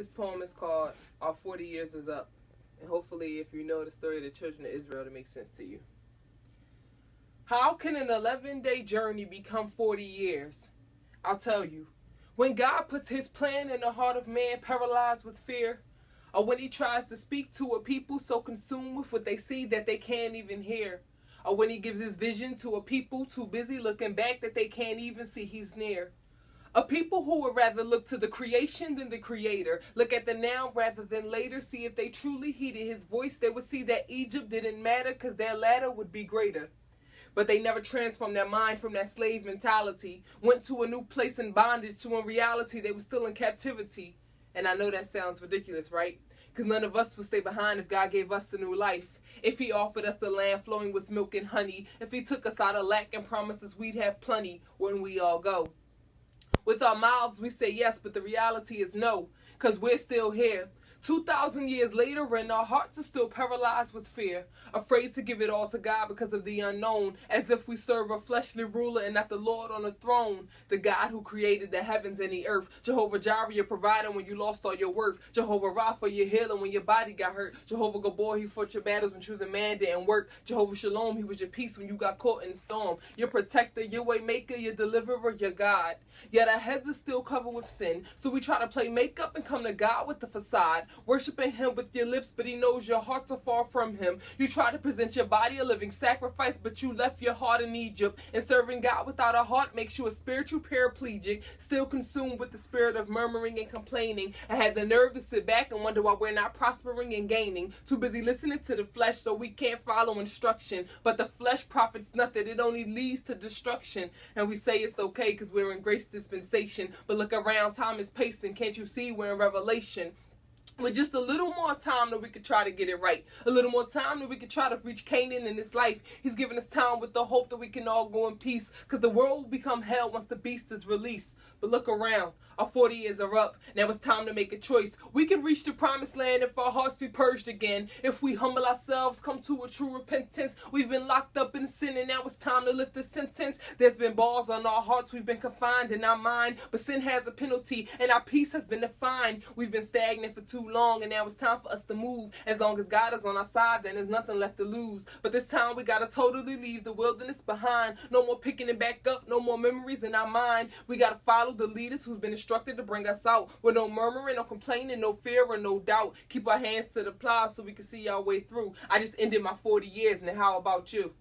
This poem is called Our 40 Years Is Up. And hopefully, if you know the story of the children of Israel, it'll make sense to you. How can an 11-day journey become 40 years? I'll tell you. When God puts his plan in the heart of man paralyzed with fear, or when he tries to speak to a people so consumed with what they see that they can't even hear, or when he gives his vision to a people too busy looking back that they can't even see he's near. A people who would rather look to the creation than the creator, look at the now rather than later, see if they truly heeded his voice, they would see that Egypt didn't matter because their ladder would be greater. But they never transformed their mind from that slave mentality, went to a new place in bondage, so in reality they were still in captivity. And I know that sounds ridiculous, right? Because none of us would stay behind if God gave us the new life. If he offered us the land flowing with milk and honey, if he took us out of lack and promised us we'd have plenty when we all go. With our mouths we say yes, but the reality is no, because we're still here. 2,000 years later, and our hearts are still paralyzed with fear, afraid to give it all to God because of the unknown, as if we serve a fleshly ruler and not the Lord on the throne, the God who created the heavens and the earth. Jehovah Jireh, your provider when you lost all your worth. Jehovah Rapha, your healer when your body got hurt. Jehovah Gabor, he fought your battles when choosing man didn't work. Jehovah Shalom, he was your peace when you got caught in the storm. Your protector, your way maker, your deliverer, your God. Yet our heads are still covered with sin, so we try to play makeup and come to God with the facade, worshiping him with your lips, but he knows your hearts are far from him. You try to present your body a living sacrifice, but you left your heart in Egypt. And serving God without a heart makes you a spiritual paraplegic, still consumed with the spirit of murmuring and complaining. I had the nerve to sit back and wonder why we're not prospering and gaining. Too busy listening to the flesh so we can't follow instruction. But the flesh profits nothing, it only leads to destruction. And we say it's okay because we're in grace dispensation. But look around, time is pacing, can't you see we're in Revelation? With just a little more time that we could try to get it right. A little more time that we could try to reach Canaan in this life. He's given us time with the hope that we can all go in peace. Because the world will become hell once the beast is released. But look around. Our 40 years are up. Now it's time to make a choice. We can reach the promised land if our hearts be purged again. If we humble ourselves, come to a true repentance. We've been locked up in sin and now it's time to lift the sentence. There's been bars on our hearts. We've been confined in our mind. But sin has a penalty and our peace has been defined. We've been stagnant for too long and now it's time for us to move. As long as God is on our side, then there's nothing left to lose. But this time we gotta totally leave the wilderness behind. No more picking it back up. No more memories in our mind. We gotta follow the leaders who's been instructed to bring us out with no murmuring, no complaining, no fear or no doubt. Keep our hands to the plow so we can see our way through. I just ended my 40 years, and how about you?